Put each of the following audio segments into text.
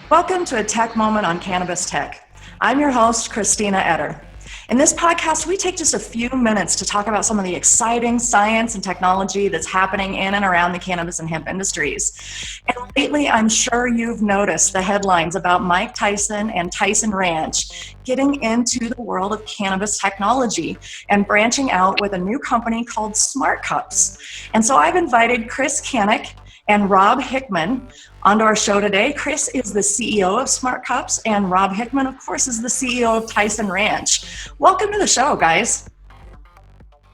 Welcome to a Tech Moment on Cannabis Tech. I'm your host, Kristina Etter. In this podcast, we take just a few minutes to talk about some of the exciting science and technology that's happening in and around the cannabis and hemp industries. And lately, I'm sure you've noticed the headlines about Mike Tyson and Tyson Ranch getting into the world of cannabis technology and branching out with a new company called Smart Cups. And so I've invited Chris Kanik and Rob Hickman onto our show today. Chris is the CEO of Smart Cups, and Rob Hickman, of course, is the CEO of Tyson Ranch. Welcome to the show, guys.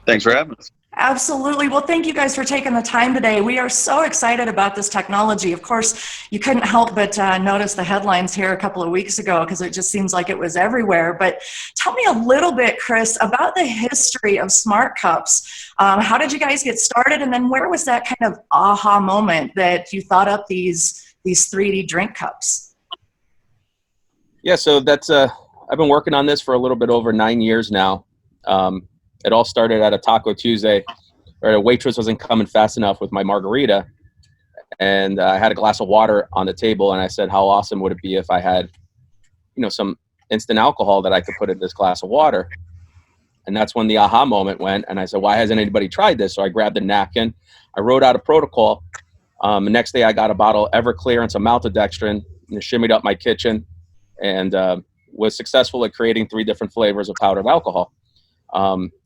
Thanks for having us. Absolutely. Well, thank you guys for taking the time today. We are so excited about this technology. Of course, you couldn't help but notice the headlines here a couple of weeks ago because it just seems like it was everywhere. But tell me a little bit, Chris, about the history of Smart Cups. How did you guys get started? And then where was that kind of aha moment that you thought up these 3D drink cups? Yeah, so that's I've been working on this for a little bit over 9 years now. It all started at a Taco Tuesday where a waitress wasn't coming fast enough with my margarita. And I had a glass of water on the table, and I said, how awesome would it be if I had, some instant alcohol that I could put in this glass of water? And that's when the aha moment went. And I said, why hasn't anybody tried this? So I grabbed a napkin. I wrote out a protocol. The next day I got a bottle of Everclear and some maltodextrin and shimmied up my kitchen and was successful at creating 3 different flavors of powdered alcohol.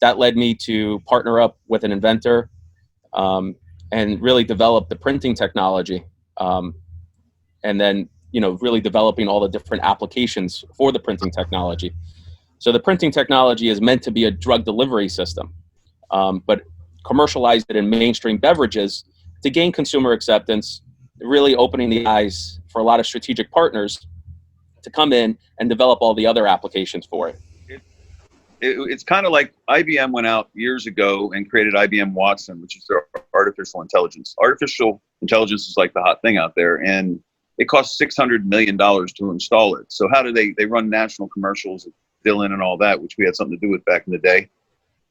That led me to partner up with an inventor and really develop the printing technology. And then, really developing all the different applications for the printing technology. So the printing technology is meant to be a drug delivery system, but commercialized it in mainstream beverages to gain consumer acceptance, really opening the eyes for a lot of strategic partners to come in and develop all the other applications for it. It's kind of like IBM went out years ago and created IBM Watson, which is their artificial intelligence. Artificial intelligence is like the hot thing out there, and it costs $600 million to install it. So how do they run national commercials, Dylan and all that, which we had something to do with back in the day.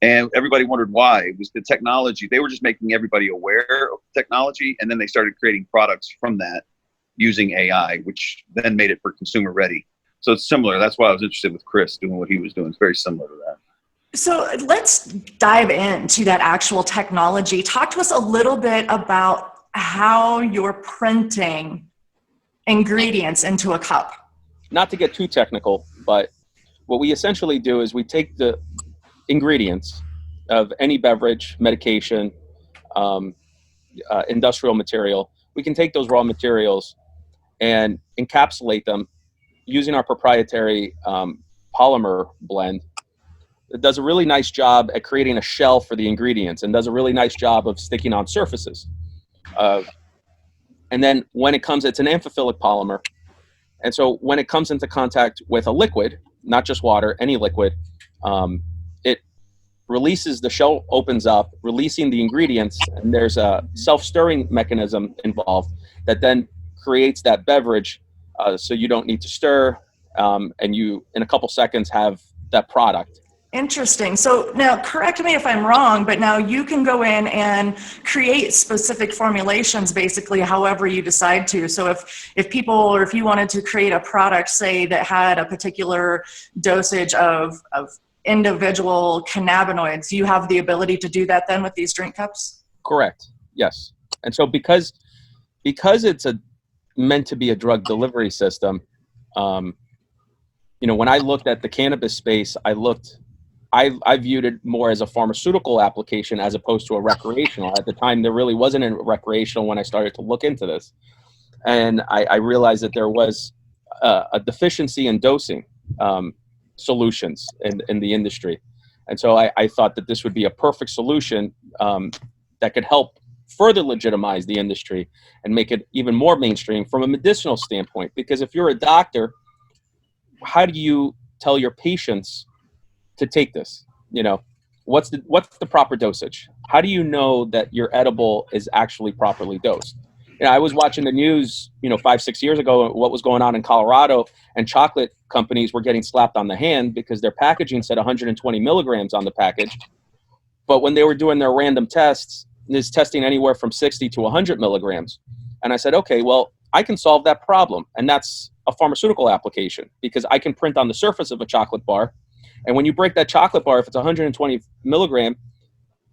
And everybody wondered why. It was the technology. They were just making everybody aware of technology, and then they started creating products from that using AI, which then made it for consumer ready. So it's similar. That's why I was interested with Chris doing what he was doing. It's very similar to that. So let's dive into that actual technology. Talk to us a little bit about how you're printing ingredients into a cup. Not to get too technical, but what we essentially do is we take the ingredients of any beverage, medication, industrial material. We can take those raw materials and encapsulate them using our proprietary polymer blend. It does a really nice job at creating a shell for the ingredients and does a really nice job of sticking on surfaces. And then when it comes, it's an amphiphilic polymer. And so when it comes into contact with a liquid, not just water, any liquid, it releases, the shell opens up, releasing the ingredients, and there's a self-stirring mechanism involved that then creates that beverage. So you don't need to stir, and you, in a couple seconds, have that product. Interesting. So now, correct me if I'm wrong, but now you can go in and create specific formulations, basically, however you decide to. So if people, or if you wanted to create a product, say, that had a particular dosage of individual cannabinoids, you have the ability to do that then with these drink cups? Correct. Yes. And so because it's meant to be a drug delivery system, when I looked at the cannabis space, I viewed it more as a pharmaceutical application as opposed to a recreational. At the time, there really wasn't a recreational when I started to look into this. And I realized that there was a deficiency in dosing solutions in the industry. And so I thought that this would be a perfect solution that could help further legitimize the industry and make it even more mainstream from a medicinal standpoint. Because if you're a doctor, how do you tell your patients to take this? What's the proper dosage? How do you know that your edible is actually properly dosed? I was watching the news, 5-6 years ago, what was going on in Colorado, and chocolate companies were getting slapped on the hand because their packaging said 120 milligrams on the package. But when they were doing their random tests, is testing anywhere from 60 to 100 milligrams. And I said, okay, well, I can solve that problem. And that's a pharmaceutical application, because I can print on the surface of a chocolate bar. And when you break that chocolate bar, if it's 120 milligram,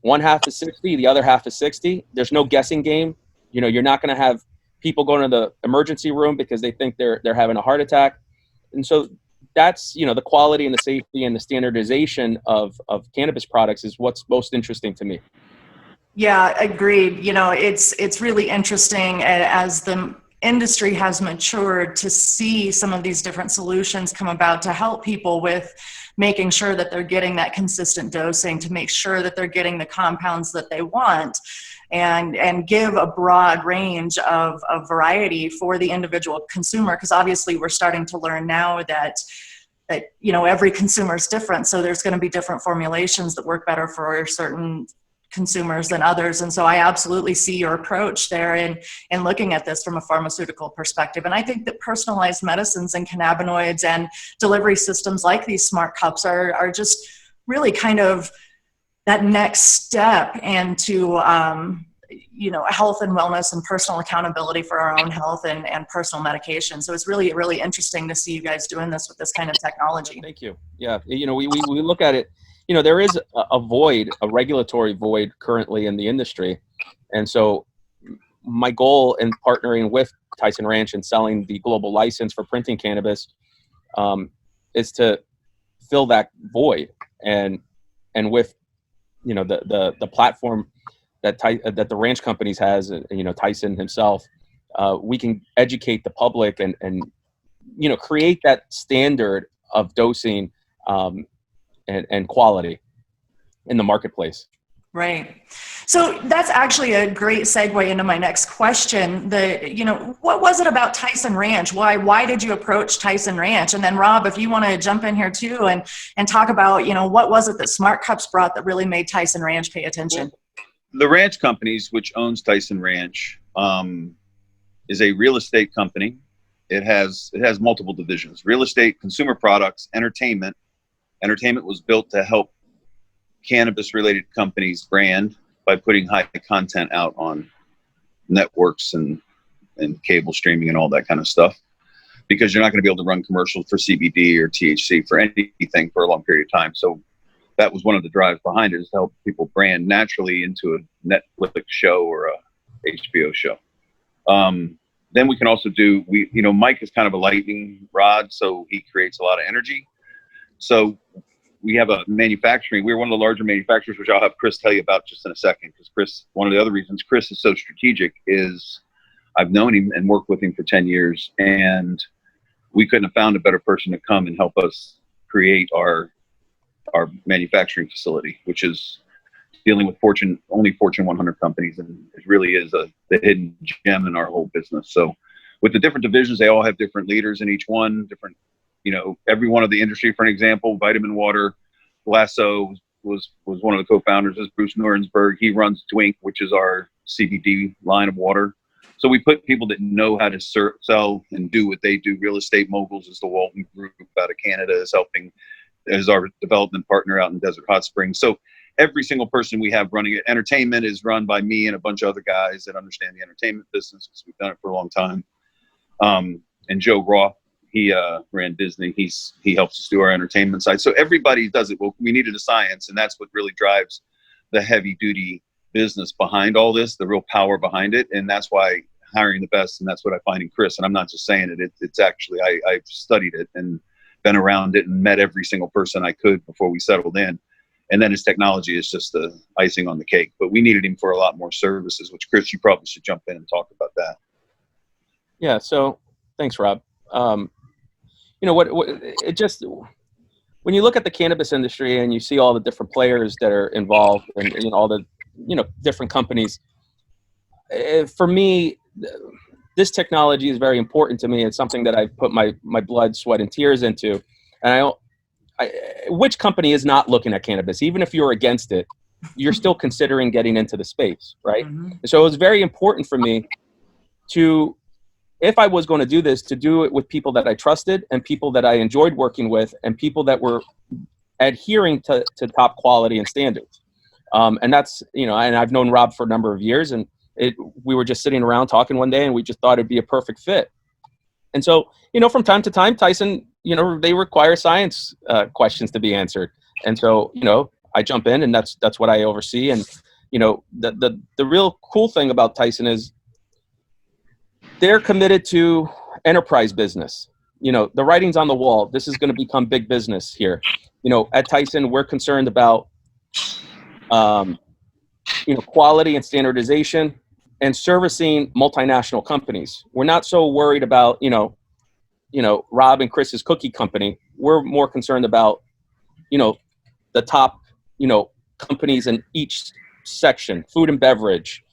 one half is 60, the other half is 60. There's no guessing game. You know, you're not going to have people going to the emergency room because they think they're having a heart attack. And so that's, you know, the quality and the safety and the standardization of cannabis products is what's most interesting to me. Yeah, agreed. You know, it's really interesting as the industry has matured to see some of these different solutions come about to help people with making sure that they're getting that consistent dosing, to make sure that they're getting the compounds that they want, and give a broad range of variety for the individual consumer. Because obviously we're starting to learn now that you know, every consumer is different, so there's going to be different formulations that work better for certain consumers than others. And so I absolutely see your approach there in looking at this from a pharmaceutical perspective. And I think that personalized medicines and cannabinoids and delivery systems like these smart cups are just really kind of that next step into you know, health and wellness and personal accountability for our own health and personal medication. So it's really, really interesting to see you guys doing this with this kind of technology. Thank you. Yeah. You know, we look at it, you know, there is a void, a regulatory void currently in the industry. And so my goal in partnering with Tyson Ranch and selling the global license for printing cannabis is to fill that void. And with, you know, the platform that the ranch companies has, you know, Tyson himself, we can educate the public and you know, create that standard of dosing and quality in the marketplace. Right. So that's actually a great segue into my next question. You know, what was it about Tyson Ranch? Why did you approach Tyson Ranch? And then Rob, if you want to jump in here too and talk about, you know, what was it that Smart Cups brought that really made Tyson Ranch pay attention? The ranch companies, which owns Tyson Ranch, is a real estate company. It has multiple divisions: real estate, consumer products, entertainment. Entertainment was built to help cannabis-related companies brand by putting high content out on networks and cable streaming and all that kind of stuff, because you're not going to be able to run commercials for CBD or THC for anything for a long period of time. So that was one of the drives behind it, is to help people brand naturally into a Netflix show or a HBO show. Then we can also do, you know, Mike is kind of a lightning rod, so he creates a lot of energy. So we have a manufacturing, we're one of the larger manufacturers, which I'll have Chris tell you about just in a second, because Chris, one of the other reasons Chris is so strategic is I've known him and worked with him for 10 years, and we couldn't have found a better person to come and help us create our manufacturing facility, which is dealing with only Fortune 100 companies, and it really is the hidden gem in our whole business. So with the different divisions, they all have different leaders in each one, different, you know, every one of the industry. For an example, Vitamin Water, Lasso was one of the co-founders, is Bruce Norensberg. He runs Twink, which is our CBD line of water. So we put people that know how to sell and do what they do. Real Estate Moguls is the Walton Group out of Canada, is helping as our development partner out in Desert Hot Springs. So every single person we have running it. Entertainment is run by me and a bunch of other guys that understand the entertainment business, because we've done it for a long time. And Joe Roth, he ran Disney. He helps us do our entertainment side. So everybody does it. Well, we needed a science, and that's what really drives the heavy duty business behind all this, the real power behind it. And that's why hiring the best, and that's what I find in Chris. And I'm not just saying it. It's actually, I've studied it and been around it and met every single person I could before we settled in. And then his technology is just the icing on the cake. But we needed him for a lot more services, which, Chris, you probably should jump in and talk about that. Yeah. So thanks, Rob. You know what it just, when you look at the cannabis industry and you see all the different players that are involved and you know, all the, you know, different companies, for me, this technology is very important to me. It's something that I put my blood, sweat, and tears into. And which company is not looking at cannabis? Even if you're against it, you're still considering getting into the space, right? Mm-hmm. And so it was very important for me to, if I was going to do this, to do it with people that I trusted and people that I enjoyed working with and people that were adhering to top quality and standards. And that's, you know, and I've known Rob for a number of years, and we were just sitting around talking one day and we just thought it'd be a perfect fit. And so, from time to time, Tyson, they require science questions to be answered. And so, I jump in, and that's what I oversee. And, the real cool thing about Tyson is they're committed to enterprise business. The writing's on the wall. This is going to become big business here. At Tyson, we're concerned about, quality and standardization and servicing multinational companies. We're not so worried about, Rob and Chris's cookie company. We're more concerned about, the top, companies in each section: food and beverage,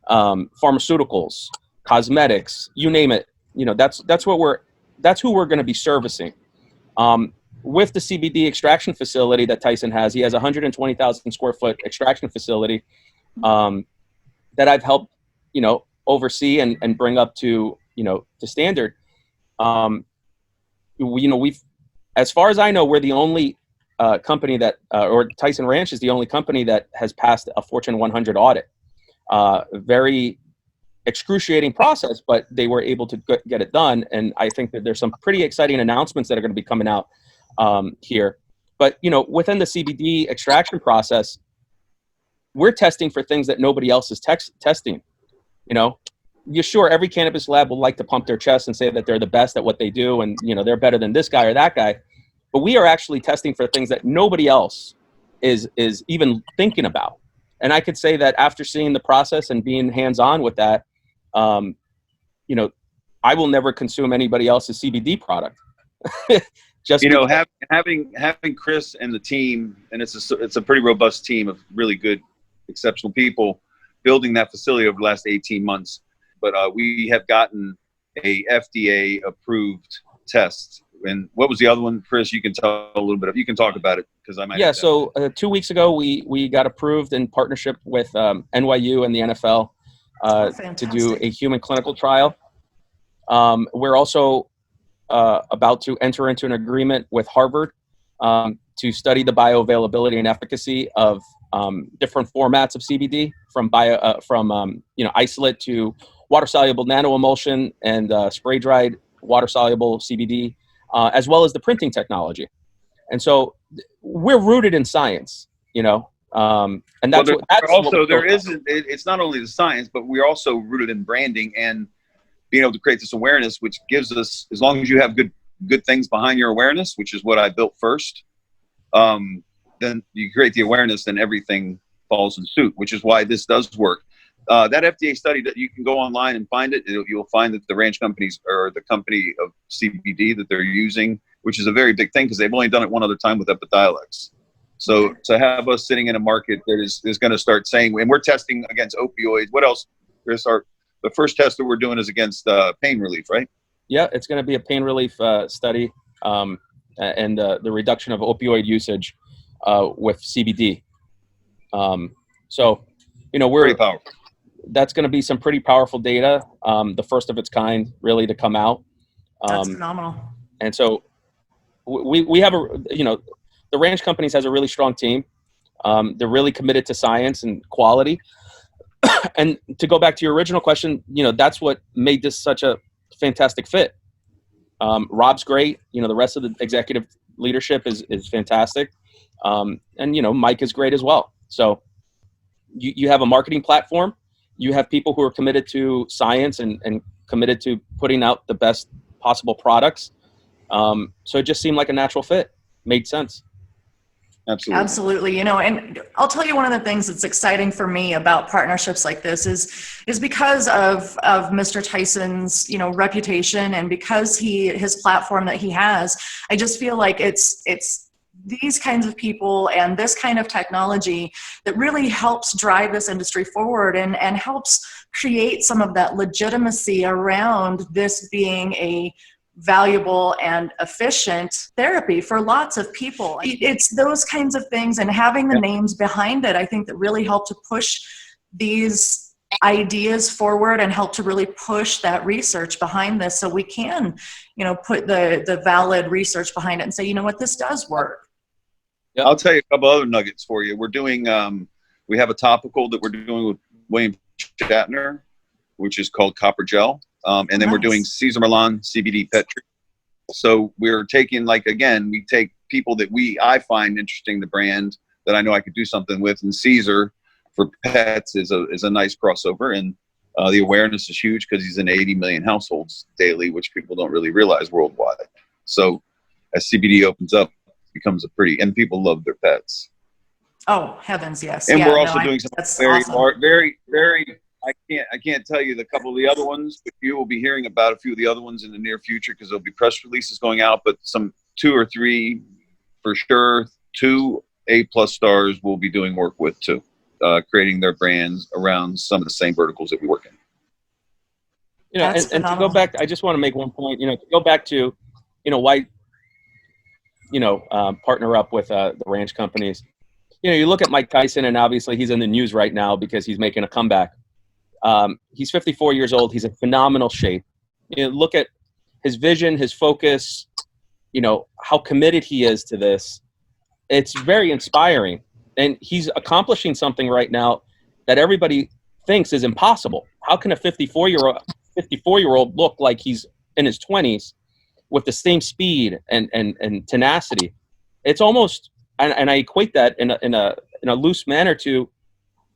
pharmaceuticals, cosmetics, you name it. That's who we're going to be servicing. With the CBD extraction facility that Tyson has, he has a 120,000 square foot extraction facility that I've helped, oversee and bring up to, to standard. We've, as far as I know, we're the only company that, or Tyson Ranch is the only company that has passed a Fortune 100 audit. Very excruciating process, but they were able to get it done. And I think that there's some pretty exciting announcements that are going to be coming out here. But, within the CBD extraction process, we're testing for things that nobody else is testing. You're sure every cannabis lab will like to pump their chest and say that they're the best at what they do, and they're better than this guy or that guy. But we are actually testing for things that nobody else is even thinking about. And I could say that after seeing the process and being hands-on with that, I will never consume anybody else's CBD product. Just having Chris and the team, and it's a pretty robust team of really good, exceptional people building that facility over the last 18 months. But we have gotten a FDA approved test. And what was the other one, Chris? You can tell a little bit. You can talk about it because I might. Yeah. So 2 weeks ago, we got approved in partnership with NYU and the NFL to do a human clinical trial. We're also about to enter into an agreement with Harvard to study the bioavailability and efficacy of different formats of CBD, from isolate to water soluble nanoemulsion and spray dried water soluble CBD, as well as the printing technology. And so we're rooted in science, and that's it's not only the science, but we're also rooted in branding and being able to create this awareness, which gives us, as long as you have good things behind your awareness, which is what I built first, then you create the awareness, then everything falls in suit, which is why this does work. That FDA study, that you can go online and find it. You'll find that the ranch companies, or the company of CBD that they're using, which is a very big thing because they've only done it one other time with Epidiolex. So to have us sitting in a market that is going to start saying, and we're testing against opioids. What else, Chris? The first test that we're doing is against pain relief, right? Yeah, it's going to be a pain relief study and the reduction of opioid usage with CBD. So, we're pretty powerful. That's going to be some pretty powerful data, the first of its kind, really, to come out. That's phenomenal. And so we have the ranch companies has a really strong team. They're really committed to science and quality. And to go back to your original question, that's what made this such a fantastic fit. Rob's great. The rest of the executive leadership is fantastic. And, Mike is great as well. So you have a marketing platform. You have people who are committed to science and committed to putting out the best possible products. So it just seemed like a natural fit. Made sense. Absolutely. And I'll tell you, one of the things that's exciting for me about partnerships like this is because of Mr. Tyson's, reputation, and because his platform that he has. I just feel like it's these kinds of people and this kind of technology that really helps drive this industry forward and helps create some of that legitimacy around this being a valuable and efficient therapy for lots of people. It's those kinds of things, and having the names behind it, I think, that really help to push these ideas forward and help to really push that research behind this, so we can, put the valid research behind it and say, what, this does work. Yep. I'll tell you a couple other nuggets for you. We're doing, we have a topical that we're doing with William Shatner, which is called Copper Gel. And then we're doing Cesar Millan CBD pet treat. So we're taking, like, again, we take people that I find interesting, the brand that I know I could do something with, and Cesar for pets is a nice crossover. And the awareness is huge because he's in 80 million households daily, which people don't really realize worldwide. So as CBD opens up, it becomes and people love their pets. Oh, heavens, yes. And we're also doing some very, I can't tell you the couple of the other ones, but you will be hearing about a few of the other ones in the near future because there'll be press releases going out, but some 2 or 3 for sure, 2 A+ stars we'll be doing work with too, creating their brands around some of the same verticals that we work in. You know, and to go back, I just want to make one point, to go back to, why, partner up with the ranch companies. You look at Mike Tyson, and obviously he's in the news right now because he's making a comeback. He's 54 years old. He's in phenomenal shape. Look at his vision, his focus, how committed he is to this. It's very inspiring. And he's accomplishing something right now that everybody thinks is impossible. How can a 54-year-old look like he's in his 20s with the same speed and tenacity? It's almost, and I equate that in a loose manner to,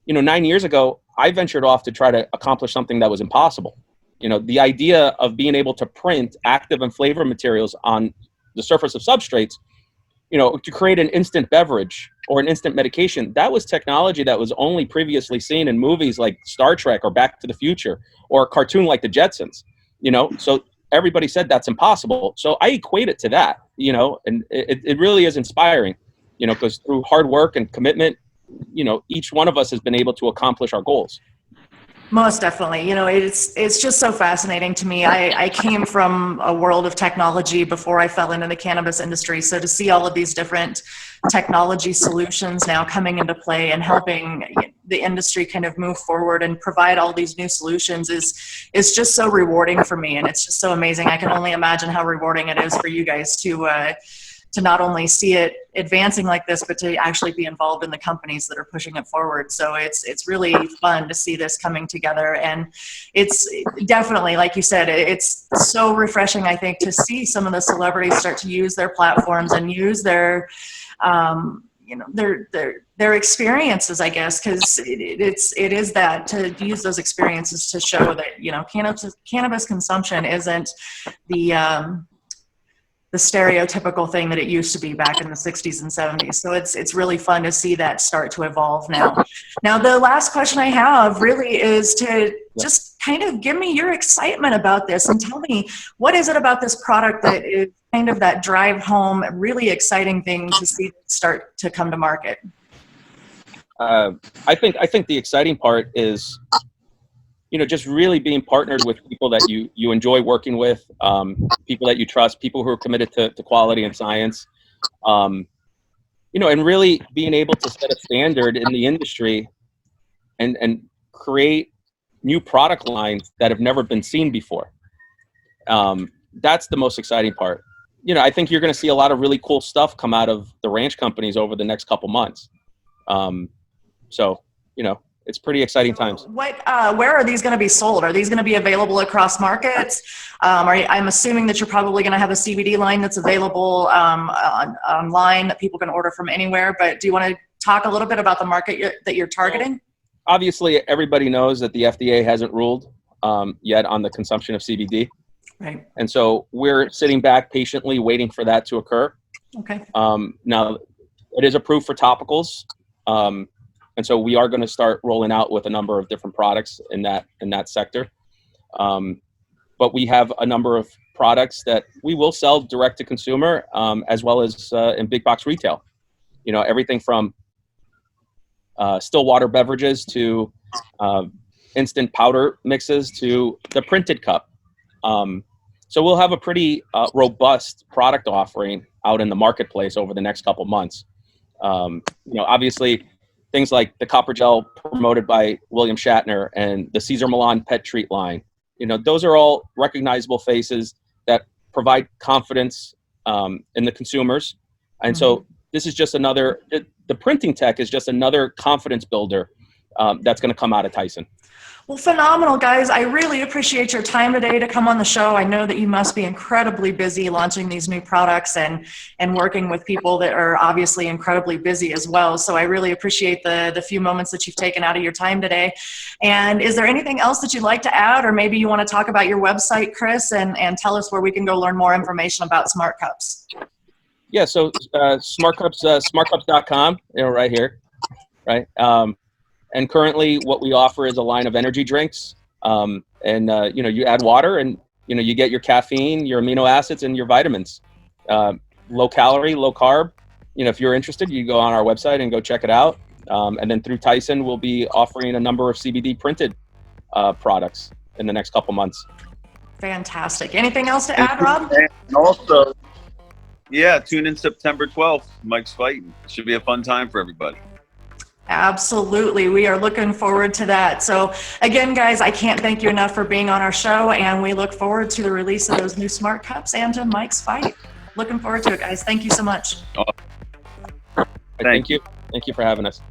9 years ago, I ventured off to try to accomplish something that was impossible. The idea of being able to print active and flavor materials on the surface of substrates, to create an instant beverage or an instant medication, that was technology that was only previously seen in movies like Star Trek or Back to the Future or a cartoon like the Jetsons, so everybody said that's impossible. So I equate it to that, and it really is inspiring, because through hard work and commitment, each one of us has been able to accomplish our goals. Most definitely. It's just so fascinating to me. I came from a world of technology before I fell into the cannabis industry. So to see all of these different technology solutions now coming into play and helping the industry kind of move forward and provide all these new solutions is just so rewarding for me. And it's just so amazing. I can only imagine how rewarding it is for you guys to not only see it advancing like this, but to actually be involved in the companies that are pushing it forward. So it's really fun to see this coming together. And it's definitely, like you said, it's so refreshing, I think, to see some of the celebrities start to use their platforms and use their experiences, I guess, because it is that, to use those experiences to show that, cannabis consumption isn't the stereotypical thing that it used to be back in the 60s and 70s. So it's really fun to see that start to evolve now. Now, the last question I have really is to just kind of give me your excitement about this and tell me, what is it about this product that is kind of that drive home, really exciting thing to see start to come to market? I think the exciting part is, just really being partnered with people that you enjoy working with, people that you trust, people who are committed to quality and science, and really being able to set a standard in the industry and create new product lines that have never been seen before. That's the most exciting part. I think you're going to see a lot of really cool stuff come out of the ranch companies over the next couple months. It's pretty exciting times. Where are these going to be sold? Are these going to be available across markets? I'm assuming that you're probably going to have a CBD line that's available online that people can order from anywhere. But do you want to talk a little bit about the market that you're targeting? Obviously, everybody knows that the FDA hasn't ruled yet on the consumption of CBD. Right. And so we're sitting back patiently waiting for that to occur. Okay. Now, it is approved for topicals. And so we are going to start rolling out with a number of different products in that sector. But we have a number of products that we will sell direct to consumer, as well as in big box retail. Everything from still water beverages to instant powder mixes to the printed cup. So we'll have a pretty robust product offering out in the marketplace over the next couple months. Obviously, things like the copper gel promoted by William Shatner and the Cesar Millan pet treat line. Those are all recognizable faces that provide confidence in the consumers. And so this is just the printing tech is just another confidence builder that's going to come out of Tyson. Well, phenomenal, guys. I really appreciate your time today to come on the show. I know that you must be incredibly busy launching these new products and working with people that are obviously incredibly busy as well. So I really appreciate the few moments that you've taken out of your time today. And is there anything else that you'd like to add, or maybe you want to talk about your website, Chris, and tell us where we can go learn more information about Smart Cups? Yeah, so Smart Cups, smartcups.com, right here, right? And currently what we offer is a line of energy drinks. You add water and, you get your caffeine, your amino acids, and your vitamins. Low calorie, low carb. If you're interested, you go on our website and go check it out. And then through Tyson, we'll be offering a number of CBD printed products in the next couple months. Fantastic. Anything else to add, Rob? And also, yeah, tune in September 12th. Mike's fighting. It should be a fun time for everybody. Absolutely. We are looking forward to that. So again, guys, I can't thank you enough for being on our show, and we look forward to the release of those new Smart Cups and to Mike's fight. Looking forward to it, guys. Thank you so much. Thank you. Thank you for having us.